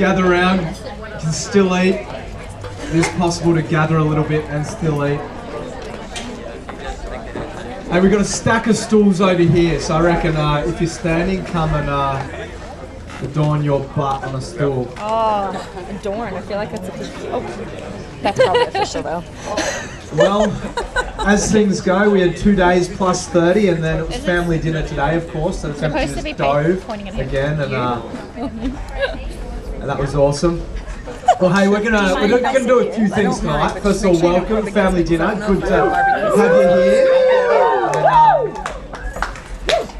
gather around. You can still eat. It is possible to gather a little bit and still eat. Hey, we've got a stack of stools over here, so I reckon if you're standing, come and adorn your butt on a stool. Oh, adorn. I feel like that's official. Oh, that's probably official though. Well, as things go, we had 2 days plus 30, and then it was family dinner today, of course. So the temperature just dove again, and that was awesome. Well, hey, we're gonna do a few things tonight. First of all, welcome family dinner. Good to have you here.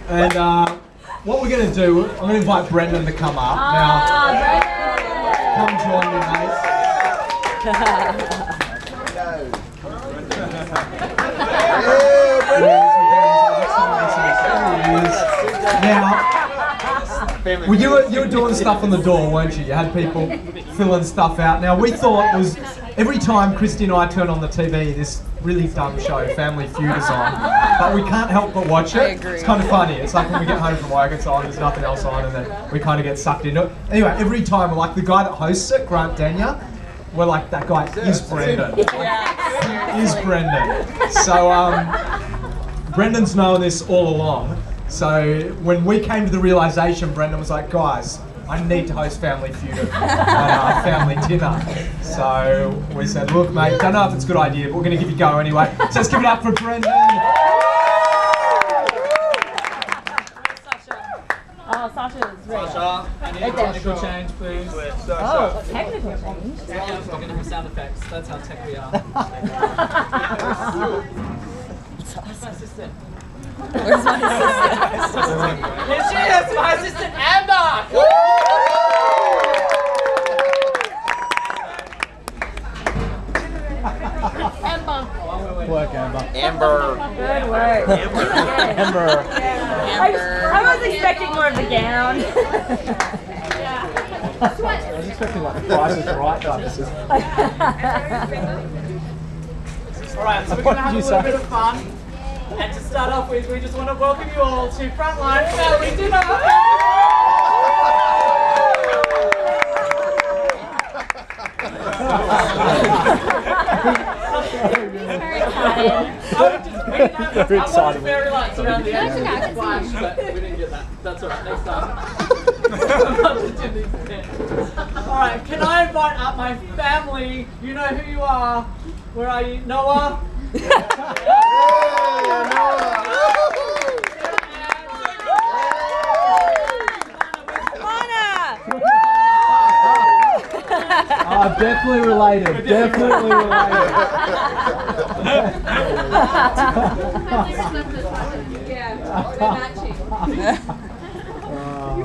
And what we're going to do, I'm going to invite Brendan to come up. Now, come join me, mate. Now, you were doing stuff on the door, weren't you? You had people filling stuff out. Now, we thought it was every time Christy and I turn on the TV, this really dumb show, Family Feud, is on. But we can't help but watch it. It's kind of funny. It's like when we get home from work, it's on, there's nothing else on, and then we kind of get sucked into it. Anyway, every time, we're like the guy that hosts it, Grant Denya, we're like, that guy is Brendan. Is Brendan. So, Brendan's known this all along. So when we came to the realization, Brendan was like, guys, I need to host Family Feud at family dinner. So we said, look, mate, don't know if it's a good idea, but we're going to give you a go anyway. So let's give it up for Brendan. Oh, Sasha's ready. Sasha, I need a technical change, please. Oh, technical change? Yeah, we're going to have sound effects. That's how tech we are. Where's my assistant? Where's my assistant? Here she is, my assistant, Amber! Amber. Work, Amber. Amber. Good work. Amber. I was expecting more of a gown. I was expecting like the Price is Right type of system. Alright, so we're going to have a little bit of fun. And to start off with, we just want to welcome you all to Frontline Family Dinner! Very exciting. Fairy lights around the edge of the splash, but we didn't get that. That's alright, next time. Alright, can I invite up my family? You know who you are. Where are you? Noah? Definitely related. Definitely related.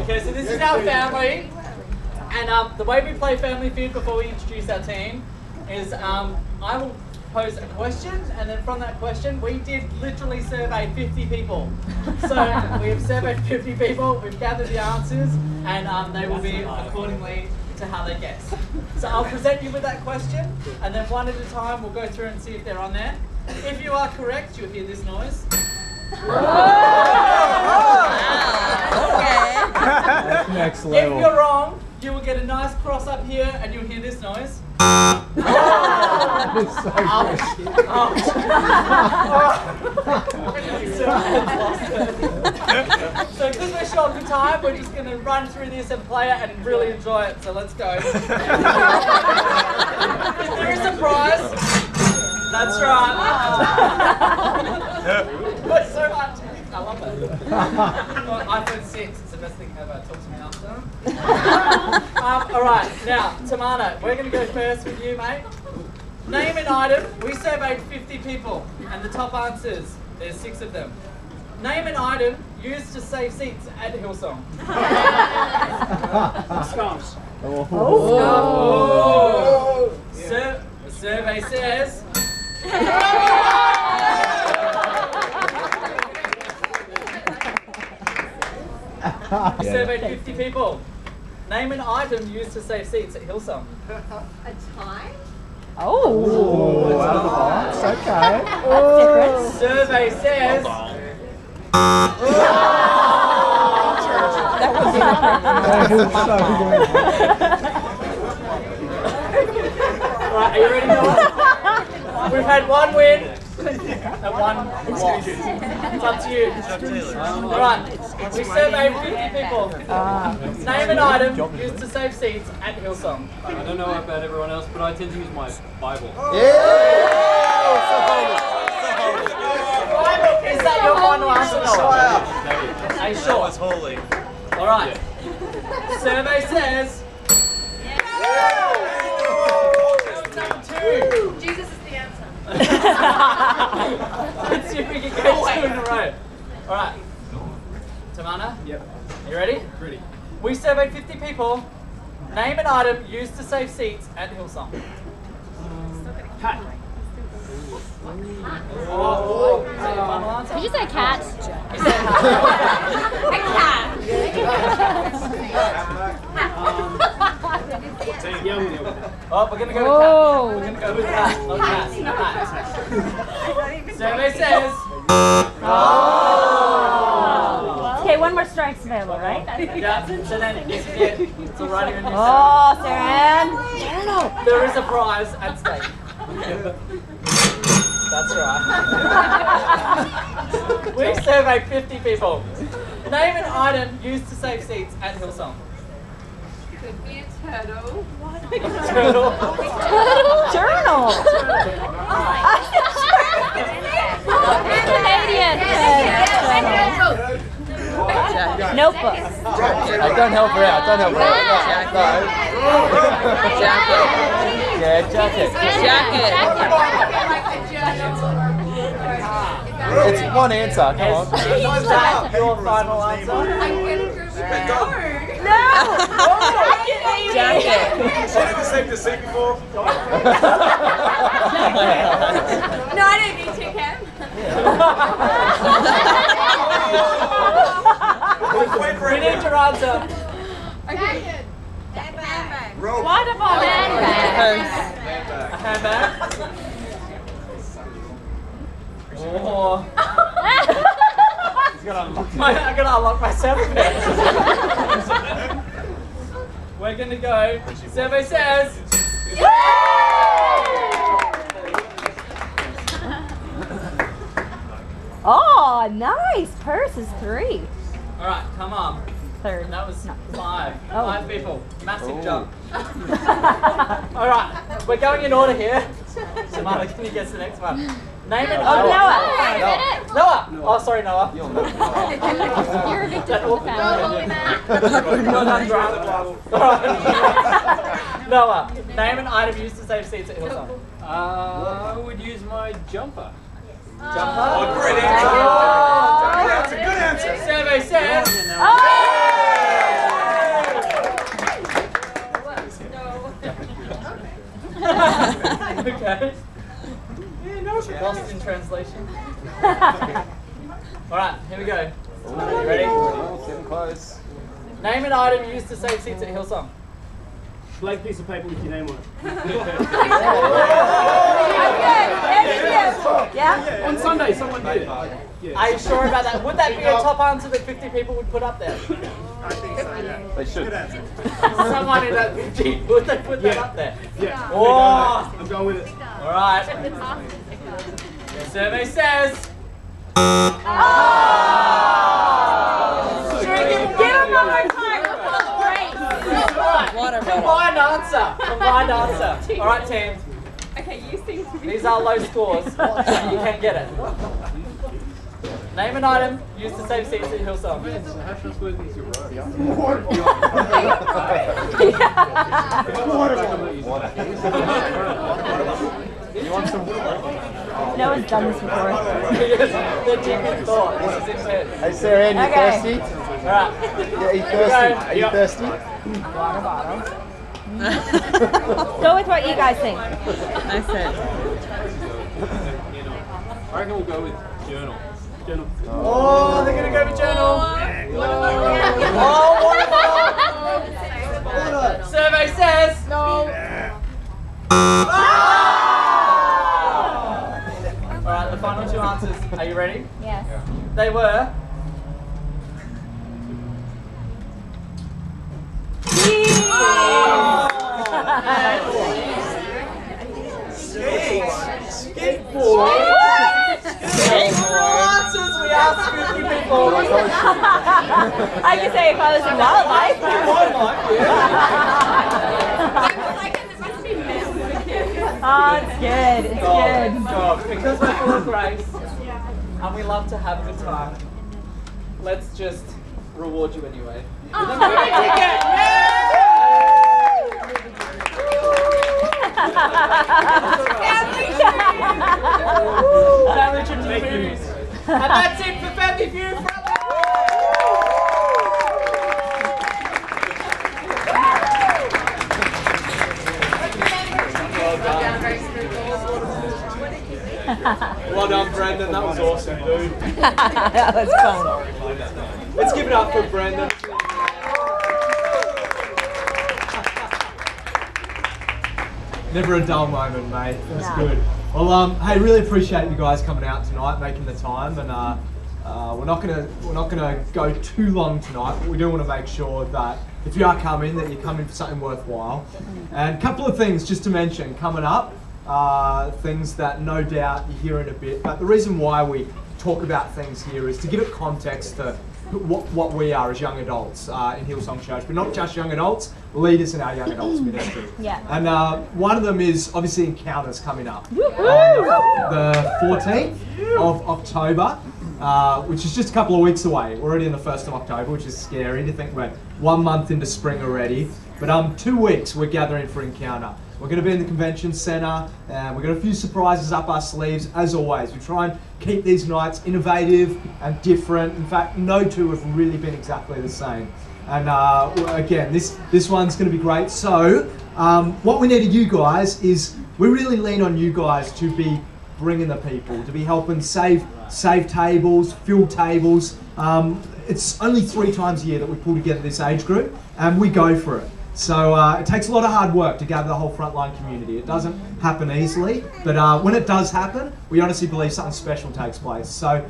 Okay, so this is our family, and the way we play Family Feud before we introduce our team is I will pose a question, and then from that question, we did literally survey 50 people. So we have surveyed 50 people, we've gathered the answers, and they will be accordingly to how they guess. So I'll present you with that question, and then one at a time we'll go through and see if they're on there. If you are correct, you'll hear this noise. That's next level. If you're wrong, you will get a nice cross up here, and you'll hear this noise. That is so So because we're short for time, we're just going to run through this and play it and really enjoy it. So let's go. If there is a prize, that's right. That's so much. I love it. iPhone 6, it's the best thing ever. Talk to me after. Alright, now, Tamana, we're going to go first with you, mate. Name an item. We surveyed 50 people, and the top answers, there's 6 of them. Name an item used to save seats at Hillsong. Scarves. Oh. The survey says... We surveyed 50 people. Name an item used to save seats at Hillsong. A time? Oh. out of the box. Okay. That's different. Survey says... That was Right, are you ready, Noah? We've had one win and one loss. It's up to you. Alright, we surveyed 50 people. Name an item used to save seats at Hillsong. I don't know about everyone else, but I tend to use my Bible. Is that your final answer, Noah? Are you sure? It's holy. Alright. Survey says... Number 2. Jesus is the answer. Let's see if we can get 2 in a row. Alright. Tamana? Yep. You ready? Ready. We surveyed 50 people. Name an item used to save seats at Hillsong. Hat. Oh, is that your final answer? Did you say cat? You said oh, we're gonna go with cat. We're gonna go with cat, not cat, not cat. Survey says. Oh. Okay, one more strike's available, right? Yeah, so then this is it. It's alright in your Oh, Saran. There is a prize at stake. That's right. We surveyed 50 people. Name an item used to save seats at Hillsong. Could be a turtle. Turtle. Journal. Canadian. Notebook. Don't help her out. Don't help her out. Jacket. Yeah, jacket. Jacket. It's one answer. Come on. Is that your final answer? I'm gonna go Jacket. Safe to say before. No, I don't need to, Cam. We need your answer. Okay. Handbag. What about handbag? A handbag. Oh. I gotta unlock myself. We're gonna go. Survey says. Oh, nice. Purse is 3. All right, come on. 3rd. And that was No. 5. Oh. 5 people. Massive jump. All right, we're going in order here. Samantha, can you guess the next one? Name an item. Noah. Noah. Oh, sorry, Noah. You're a victim of the family. Noah, name an item used to save seats at Hillsong. I would use my jumper. Jumper. Oh, great answer. Good answer. Survey says. Okay. Lost in translation. Alright, here we go. Are you ready? Getting close. Name an item used to save seats at Hillsong. Blank piece of paper with your name on it. Yeah? On Sunday, someone did it. Are you sure about that? Would that be a top answer that 50 people would put up there? They should. Someone in that 50, would they put that up there? Yeah. Oh. I'm going with it. Alright. Your survey says. Give him one more time. Right. Combined answer. Combined answer. Alright, team. Okay, you seem to be. These are low scores. You can get it. Name an item used to save seats at Hillsong. How trustworthy is your road? You want some? Noah's done this before. They're deep in thought. This is his head. Hey, Sarah, you Okay. thirsty? Alright. Yeah, are you thirsty? Are you thirsty? Water bottle. Go with what you guys think. I reckon we'll go with journal. Journal. Oh, they're gonna go with journal. Oh, survey says. No. Alright, the final 2 answers. Are you ready? Yes. They were last 50 people. I could say if I was in wildlife. Oh, it's good. It's good. Because we're full of grace and we love to have a good time, let's just reward you anyway. With a movie ticket! Family trip to the movies. And that's it for Family Feud. Well done, Brendan. That was awesome, dude. That was fun. Let's give it up for Brendan. Never a dull moment, mate. That's good. Well, hey, really appreciate you guys coming out tonight, making the time, and we're not gonna go too long tonight, but we do want to make sure that if you are coming, that you're coming for something worthwhile. And a couple of things just to mention coming up. Things that no doubt you hear in a bit, but the reason why we talk about things here is to give it context to what we are as young adults in Hillsong Church, but not just young adults, leaders in our young adults ministry. Yeah. And one of them is obviously Encounters coming up on the 14th of October, which is just a couple of weeks away. We're already in the 1st of October, which is scary to think we're 1 month into spring already. But 2 weeks we're gathering for Encounter. We're going to be in the convention centre, and we've got a few surprises up our sleeves, as always. We try and keep these nights innovative and different. In fact, no two have really been exactly the same. And again, this one's going to be great. So what we need of you guys is, we really lean on you guys to be bringing the people, to be helping save tables, fill tables. It's only 3 times a year that we pull together this age group, and we go for it. So it takes a lot of hard work to gather the whole Frontline community. It doesn't happen easily, but when it does happen, we honestly believe something special takes place. So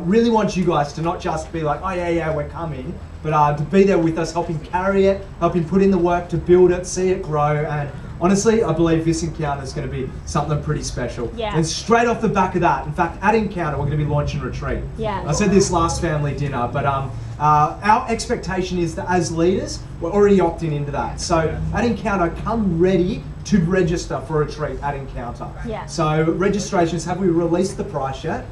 really want you guys to not just be like, oh yeah, we're coming, but to be there with us, helping carry it, helping put in the work to build it, see it grow. And honestly, I believe this Encounter is going to be something pretty special. Yeah. And straight off the back of that, in fact, at Encounter, we're going to be launching Retreat. Yeah. I said this last family dinner, but our expectation is that as leaders, we're already opting into that. So at Encounter, come ready to register for a retreat at Encounter. Yeah. So registrations, have we released the price yet?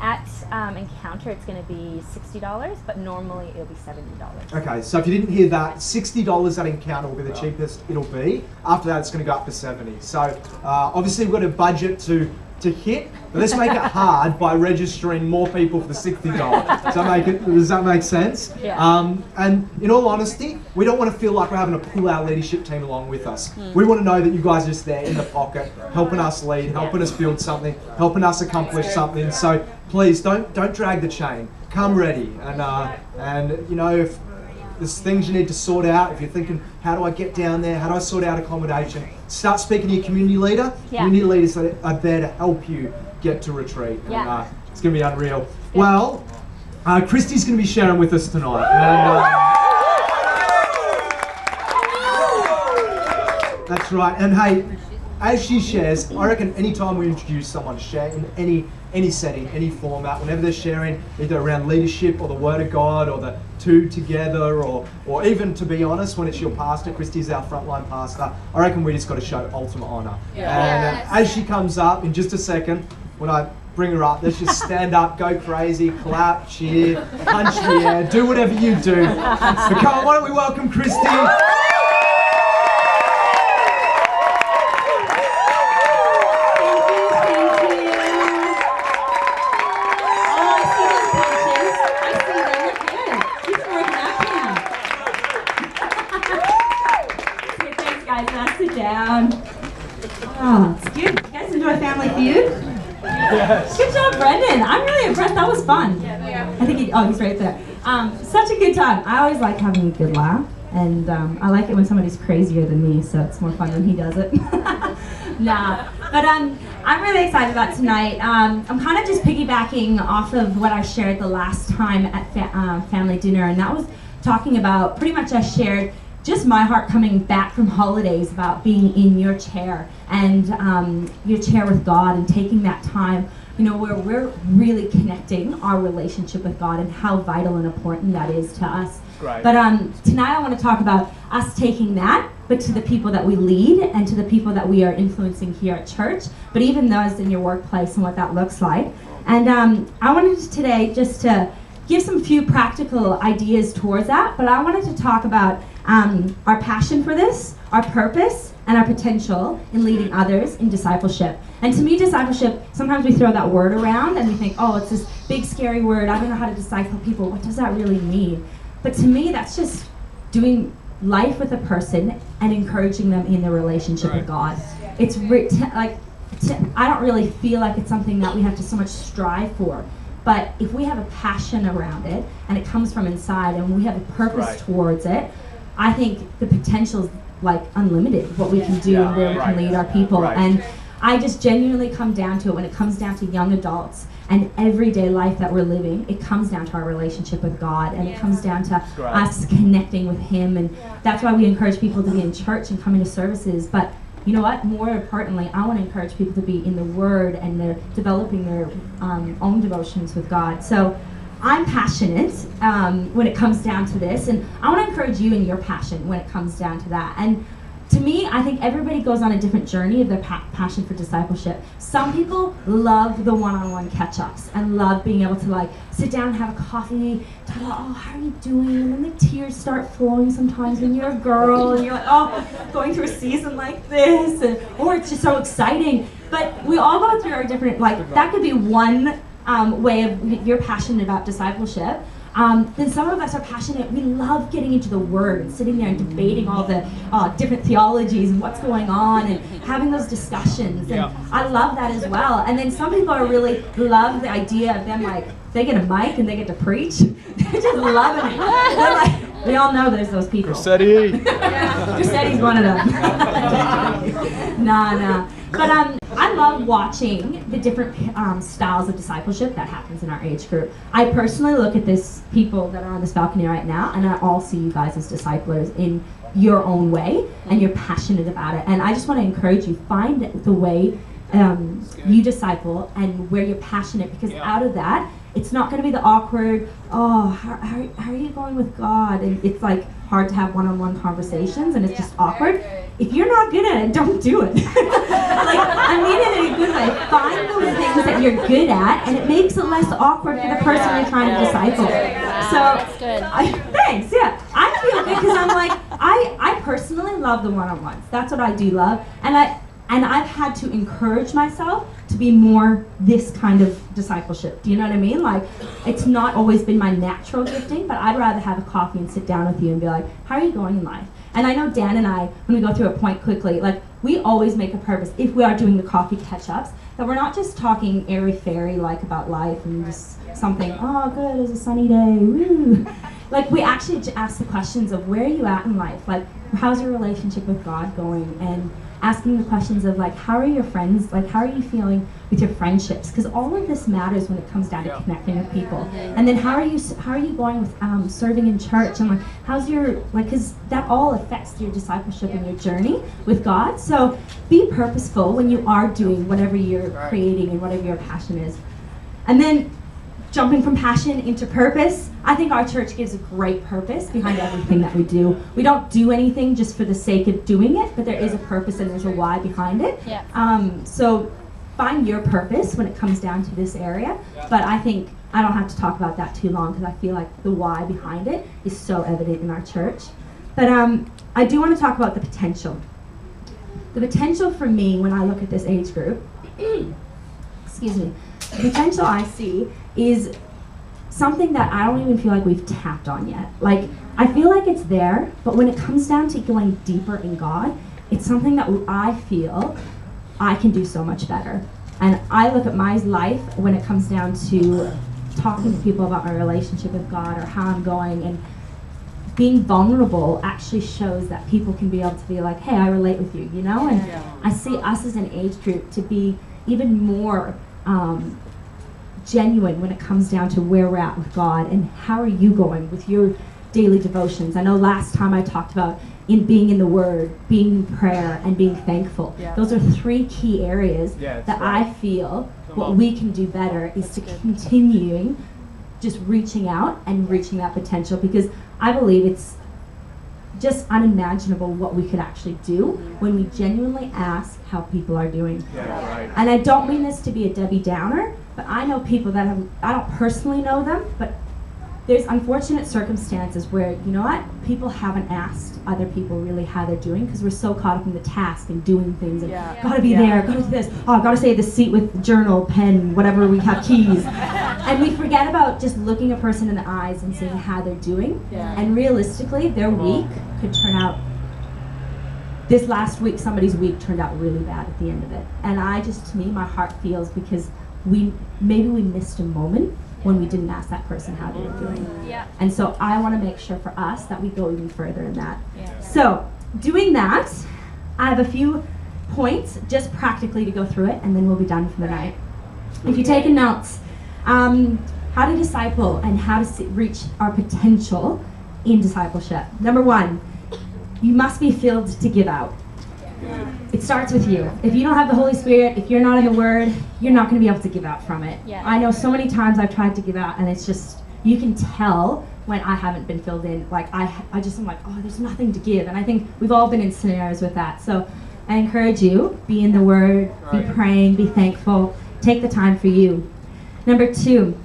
At Encounter, it's going to be $60, but normally it'll be $70. Okay, so if you didn't hear that, $60 at Encounter will be the cheapest it'll be. After that, it's going to go up to $70. So obviously we've got a budget to hit, but let's make it hard by registering more people for the $60. Does that make sense? Yeah. And in all honesty, we don't want to feel like we're having to pull our leadership team along with us. We want to know that you guys are just there in the pocket, helping us lead, helping us build something, helping us accomplish something. So please don't drag the chain. Come ready, and you know, if there's things you need to sort out, if you're thinking, how do I get down there? How do I sort out accommodation? Start speaking to your community leader. Yeah. Community leaders that are there to help you get to retreat. Yeah. And it's going to be unreal. Well, Christy's going to be sharing with us tonight. And, that's right. And hey, as she shares, I reckon anytime we introduce someone to share in any setting, any format, whenever they're sharing either around leadership or the Word of God or the two together, or even, to be honest, when it's your pastor, Christy's our Frontline pastor, I reckon we just got to show ultimate honour. Yeah. And as she comes up in just a second, when I bring her up, let's just stand up, go crazy, clap, cheer, punch the air, do whatever you do. But come on, why don't we welcome Christy? Oh, it's good. You guys enjoy Family Feud? Yes. Good job, Brendan. I'm really impressed. That was fun. Yeah. I think he's right there. Such a good time. I always like having a good laugh, and I like it when somebody's crazier than me, so it's more fun when he does it. Nah, but I'm really excited about tonight. I'm kind of just piggybacking off of what I shared the last time at family dinner, and that was talking about, pretty much I shared just my heart coming back from holidays about being in your chair and your chair with God and taking that time where we're really connecting our relationship with God and how vital and important that is to us. Great. But tonight I want to talk about us taking that, but to the people that we lead and to the people that we are influencing here at church, but even those in your workplace and what that looks like. And I wanted today just to give some few practical ideas towards that, but I wanted to talk about our passion for this, our purpose, and our potential in leading others in discipleship. And to me, discipleship, sometimes we throw that word around and we think, oh, it's this big scary word, I don't know how to disciple people, what does that really mean? But to me, that's just doing life with a person and encouraging them in their relationship with God. It's I don't really feel like it's something that we have to so much strive for. But if we have a passion around it and it comes from inside and we have a purpose towards it, I think the potential's like unlimited, what we can do and where we can lead our people. And I just genuinely come down to it when it comes down to young adults and everyday life that we're living. It comes down to our relationship with God, and it comes down to us connecting with Him. And that's why we encourage people to be in church and come into services. But you know what? More importantly, I want to encourage people to be in the Word, and they're developing their own devotions with God. So I'm passionate when it comes down to this, and I want to encourage you in your passion when it comes down to that. And to me, I think everybody goes on a different journey of their passion for discipleship. Some people love the one-on-one catch-ups and love being able to like sit down and have a coffee, talk about, oh, how are you doing? And then the tears start flowing sometimes when you're a girl and you're like, oh, going through a season like this, or it's just so exciting. But we all go through our different, like that could be one way of you're passionate about discipleship. Then some of us are passionate. We love getting into the Word and sitting there and debating all the different theologies and what's going on and having those discussions. And I love that as well. And then some people are really love the idea of them like they get a mic and they get to preach. They're just loving it. They're like, we all know there's those people. Grissetti's one of them. Nah. But I love watching the different styles of discipleship that happens in our age group. I personally look at this people that are on this balcony right now, and I all see you guys as disciplers in your own way, and you're passionate about it. And I just want to encourage you, find the way you disciple and where you're passionate, because out of that, it's not going to be the awkward, oh, how are you going with God? And it's like hard to have one-on-one conversations, and it's just awkward. If you're not good at it, don't do it. Like, I mean it in a good way. Find those things that you're good at, and it makes it less awkward for the person you're trying to disciple. So, thanks, yeah. I feel good because I'm like, I personally love the one-on-ones. That's what I do love. And I've had to encourage myself to be more this kind of discipleship. Do you know what I mean? Like, it's not always been my natural gifting, but I'd rather have a coffee and sit down with you and be like, how are you going in life? And I know Dan and I, when we go through a point quickly, like, we always make a purpose, if we are doing the coffee catch-ups, that we're not just talking airy-fairy like about life and just something, oh good, it's a sunny day, woo. Like, we actually ask the questions of where are you at in life? Like, how's your relationship with God going? And asking the questions of like, how are your friends, like how are you feeling with your friendships? Because all of this matters when it comes down to connecting with people. And then how are you going with serving in church? And like, how's your, like, because that all affects your discipleship and your journey with God. So be purposeful when you are doing whatever you're creating and whatever your passion is. And then jumping from passion into purpose, I think our church gives a great purpose behind everything that we do. We don't do anything just for the sake of doing it, but there is a purpose and there's a why behind it. So find your purpose when it comes down to this area, but I think I don't have to talk about that too long because I feel like the why behind it is so evident in our church. But I do want to talk about the potential. The potential for me when I look at this age group, excuse me, the potential I see is something that I don't even feel like we've tapped on yet. Like, I feel like it's there, but when it comes down to going deeper in God, it's something that I feel I can do so much better. And I look at my life when it comes down to talking to people about my relationship with God or how I'm going, and being vulnerable actually shows that people can be able to be like, hey, I relate with you, you know? And I see us as an age group to be even more genuine when it comes down to where we're at with God and how are you going with your daily devotions. I know last time I talked about being in the Word, being in prayer, and being thankful. Those are 3 key areas that I feel what we can do better is to continuing just reaching out and reaching that potential, because I believe it's just unimaginable what we could actually do when we genuinely ask how people are doing. And I don't mean this to be a Debbie Downer, but I know people that I don't personally know them, but there's unfortunate circumstances where, you know what, people haven't asked other people really how they're doing because we're so caught up in the task and doing things and gotta be there, gotta do this, oh, gotta save the seat with journal, pen, whatever we have, keys. And we forget about just looking a person in the eyes and seeing how they're doing. And realistically, their week could turn out, this last week, somebody's week turned out really bad at the end of it. And to me, my heart feels because maybe we missed a moment when we didn't ask that person how they were doing. And so I want to make sure for us that we go even further in that. So doing that, I have a few points just practically to go through it, and then we'll be done for the night. If you're taking notes, how to disciple and how to reach our potential in discipleship. Number 1, you must be filled to give out. It starts with you. If you don't have the Holy Spirit, if you're not in the Word, you're not going to be able to give out from it. I know so many times I've tried to give out, and it's just, you can tell when I haven't been filled in. Like I'm like, oh, there's nothing to give. And I think we've all been in scenarios with that. So I encourage you, be in the Word, be praying, be thankful, take the time for you. Number 2,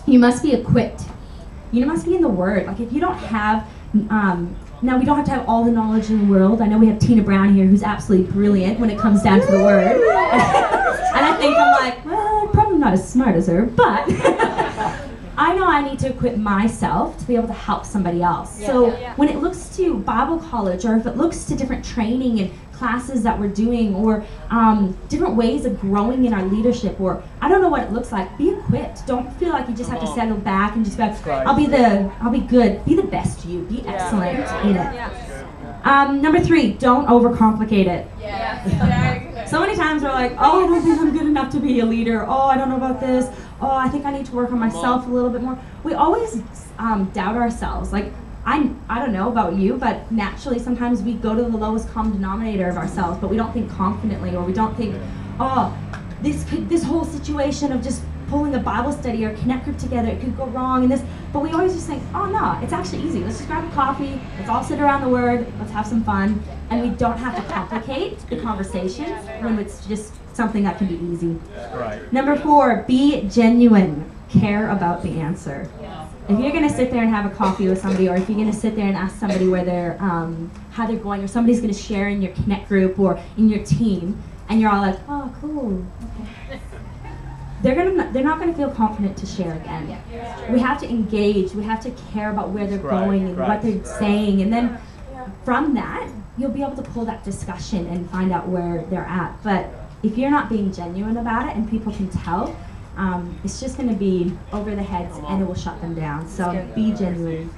you must be equipped. You must be in the Word. Like if you don't have, now we don't have to have all the knowledge in the world. I know we have Tina Brown here who's absolutely brilliant when it comes down to the Word. And I think I'm like, well, I'm probably not as smart as her, but I know I need to equip myself to be able to help somebody else. So when it looks to Bible college, or if it looks to different training and classes that we're doing, or different ways of growing in our leadership, or I don't know what it looks like, be equipped. Don't feel like you just have to settle back and just be like, I'll be good. Be the best you. Be excellent in it. Number 3, don't overcomplicate it. So many times we're like, oh, I don't think I'm good enough to be a leader. Oh, I don't know about this. Oh, I think I need to work on myself a little bit more. We always doubt ourselves. Like, I don't know about you, but naturally sometimes we go to the lowest common denominator of ourselves, but we don't think confidently, or we don't think, oh, this whole situation of just pulling a Bible study or connect group together, it could go wrong, and this, but we always just think, oh no, it's actually easy. Let's just grab a coffee, let's all sit around the Word, let's have some fun, and we don't have to complicate the conversations when it's just something that can be easy. Number 4, be genuine. Care about the answer. If you're going to sit there and have a coffee with somebody, or if you're going to sit there and ask somebody where they're, how they're going, or somebody's going to share in your connect group or in your team, and you're all like, oh, cool, okay. They're not going to feel confident to share again. We have to engage. We have to care about where they're going and what they're saying, and then from that, you'll be able to pull that discussion and find out where they're at. But if you're not being genuine about it, and people can tell, it's just going to be over the heads, and it will shut them down. So be genuine.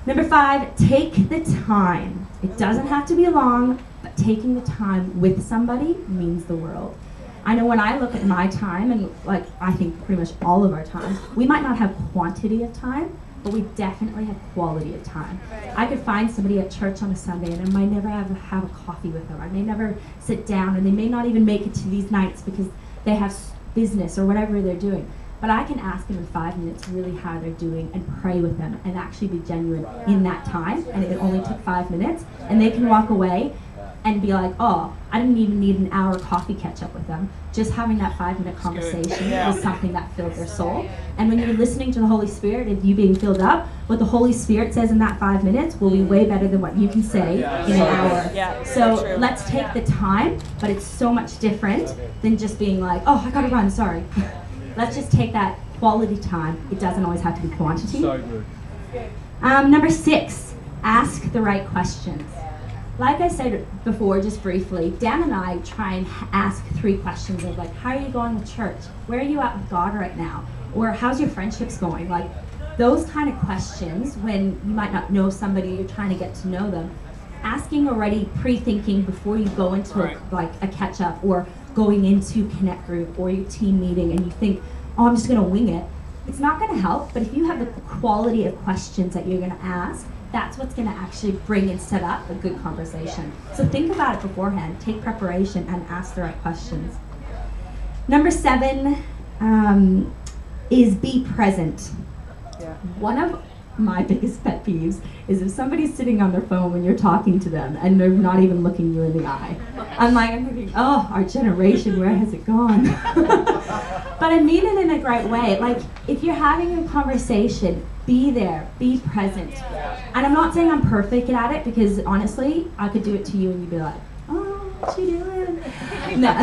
Number 5, take the time. It doesn't have to be long, but taking the time with somebody means the world. I know when I look at my time, and like I think pretty much all of our time, we might not have quantity of time, but we definitely have quality of time. I could find somebody at church on a Sunday, and I might never have a coffee with them. I may never sit down, and they may not even make it to these nights because they have business or whatever they're doing. But I can ask them in 5 minutes really how they're doing and pray with them and actually be genuine in that time. And it only took 5 minutes, and they can walk away and be like, oh, I didn't even need an hour coffee catch up with them. Just having that 5-minute conversation was something that filled their soul. And when you're listening to the Holy Spirit and you being filled up, what the Holy Spirit says in that 5 minutes will be way better than what you can say in an hour. So let's take the time, but it's so much different than just being like, oh, I gotta run, sorry. Let's just take that quality time. It doesn't always have to be quantity. So good. Number 6, ask the right questions. Like I said before, just briefly, Dan and I try and ask 3 questions of like, how are you going with church? Where are you at with God right now? Or how's your friendships going? Like those kind of questions when you might not know somebody, you're trying to get to know them. Asking already, pre-thinking before you go into like a catch-up or going into connect group or your team meeting and you think, oh, I'm just gonna wing it. It's not gonna help, but if you have the quality of questions that you're gonna ask, that's what's going to actually bring and set up a good conversation. So think about it beforehand, take preparation, and ask the right questions. Number 7 is be present. One of my biggest pet peeves is if somebody's sitting on their phone when you're talking to them and they're not even looking you in the eye. I'm thinking, oh, our generation, where has it gone? But I mean it in a great way. Like, if you're having a conversation, be there, be present. And I'm not saying I'm perfect at it, because honestly, I could do it to you and you'd be like, oh, what's she doing? No.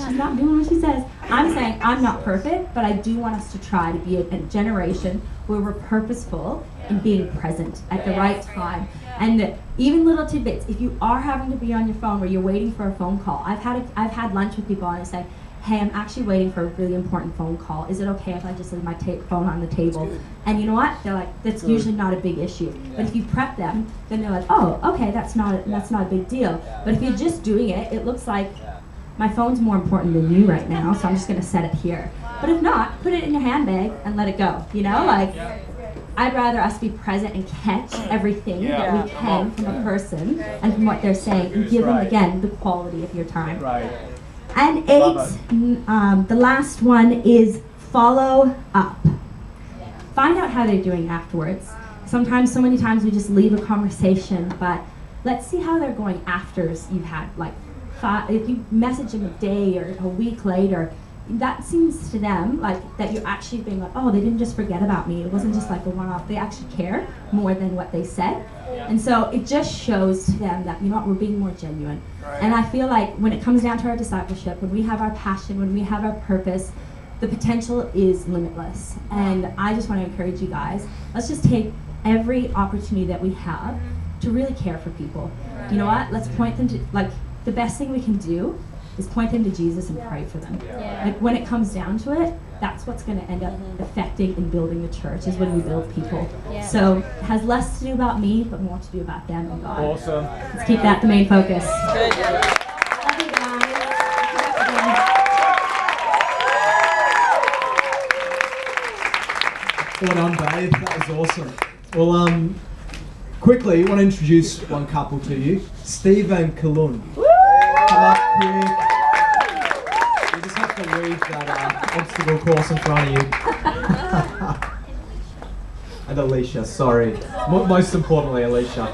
She's not doing what she says. I'm saying I'm not perfect, but I do want us to try to be a generation where we're purposeful in being present at the right time. And even little tidbits, if you are having to be on your phone where you're waiting for a phone call, I've had lunch with people and I say, hey, I'm actually waiting for a really important phone call. Is it okay if I just leave my phone on the table? And you know what? They're like, that's usually not a big issue. But if you prep them, then they're like, oh, okay, that's not a big deal. But if you're just doing it, it looks like my phone's more important than you right now, so I'm just gonna set it here. But if not, put it in your handbag and let it go. You know, like, I'd rather us be present and catch everything that we can from a person and from what they're saying, and give them, again, the quality of your time. And 8, the last one is follow up. Find out how they're doing afterwards. Sometimes, so many times we just leave a conversation, but let's see how they're going after you've had, like, if you message them a day or a week later, that seems to them like that you're actually being like, oh, they didn't just forget about me. It wasn't just like a one-off. They actually care more than what they said. And so it just shows to them that, you know what, we're being more genuine. And I feel like when it comes down to our discipleship, when we have our passion, when we have our purpose, the potential is limitless. And I just want to encourage you guys, let's just take every opportunity that we have to really care for people. You know what, let's point them to, like, the best thing we can do is point them to Jesus and pray for them. Like, when it comes down to it, that's what's going to end up affecting and building the church, is when we build people. So it has less to do about me, but more to do about them and God. Awesome. Let's keep that the main focus. Love you guys. Well done, babe. That was awesome. Well, quickly, I want to introduce one couple to you, Steve and Kalun. Come up quick. You just have to leave that obstacle course in front of you. And Alicia, sorry. Most importantly, Alicia.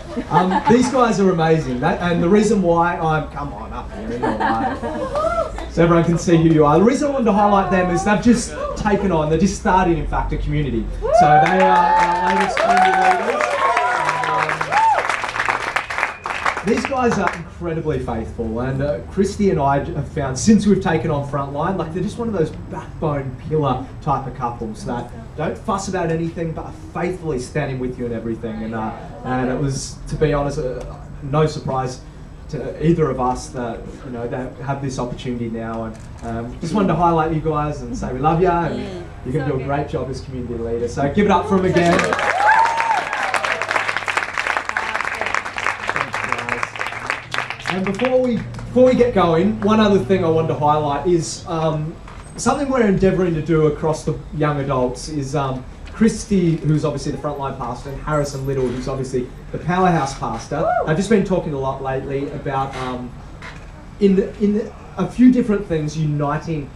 These guys are amazing. And the reason why come on up here in the way, so everyone can see who you are. The reason I wanted to highlight them is they've just they're just starting, in fact, a community. So they are our latest community leaders. These guys are incredibly faithful, and Christy and I have found, since we've taken on Frontline, like, they're just one of those backbone pillar type of couples that don't fuss about anything but are faithfully standing with you and everything. And it was, to be honest, no surprise to either of us that, you know, that have this opportunity now. And just wanted to highlight you guys and say we love you, and you're going to do a great job as community leaders. So give it up for them again. And before we get going, one other thing I wanted to highlight is something we're endeavouring to do across the young adults is Christy, who's obviously the Frontline pastor, and Harrison Little, who's obviously the Powerhouse pastor. I've just been talking a lot lately about in a few different things uniting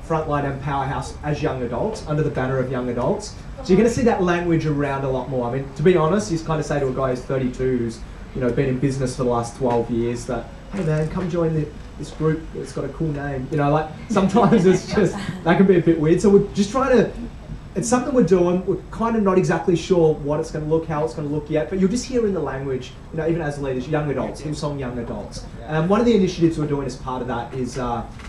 Frontline and Powerhouse as young adults under the banner of young adults. So you're going to see that language around a lot more. I mean, to be honest, you kind of say to a guy who's 32 who's, you know, been in business for the last 12 years that, hey man, come join this group that's got a cool name. You know, like, sometimes it's just, that can be a bit weird. So we're just trying to, it's something we're doing. We're kind of not exactly sure what it's going to look, how it's going to look yet, but you'll just hear in the language, you know, even as leaders, young adults, Hillsong young adults. One of the initiatives we're doing as part of that is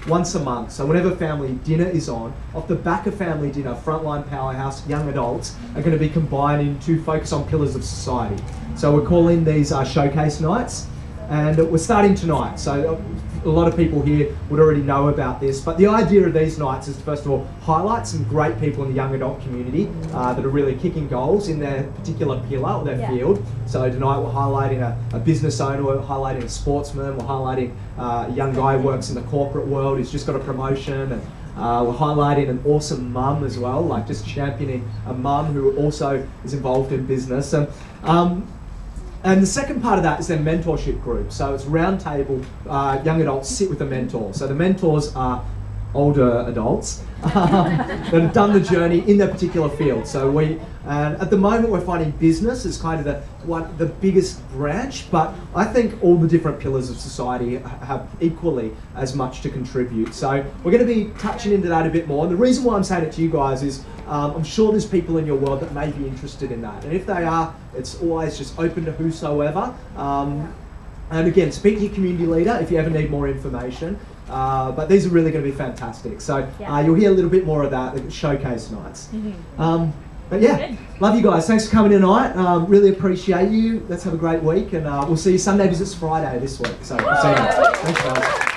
once a month. So whenever family dinner is on, off the back of family dinner, Frontline, Powerhouse, young adults are going to be combining to focus on pillars of society. So we're calling these showcase nights, and we're starting tonight. So a lot of people here would already know about this, but the idea of these nights is to, first of all, highlight some great people in the young adult community that are really kicking goals in their particular pillar or their field. So tonight we're highlighting a business owner, we're highlighting a sportsman, we're highlighting a young guy who works in the corporate world who's just got a promotion, and we're highlighting an awesome mum as well, like just championing a mum who also is involved in business. And the second part of that is their mentorship group. So it's round table, young adults sit with a mentor. So the mentors are older adults that have done the journey in their particular field. So at the moment we're finding business is kind of the biggest branch, but I think all the different pillars of society have equally as much to contribute. So we're going to be touching into that a bit more. And the reason why I'm saying it to you guys is I'm sure there's people in your world that may be interested in that. And if they are, it's always just open to whosoever. And again, speak to your community leader if you ever need more information. But these are really going to be fantastic. So you'll hear a little bit more of that at showcase nights. But yeah, love you guys. Thanks for coming tonight. Really appreciate you. Let's have a great week, and we'll see you Sunday Visits Friday this week. So we'll see you. Thanks, guys.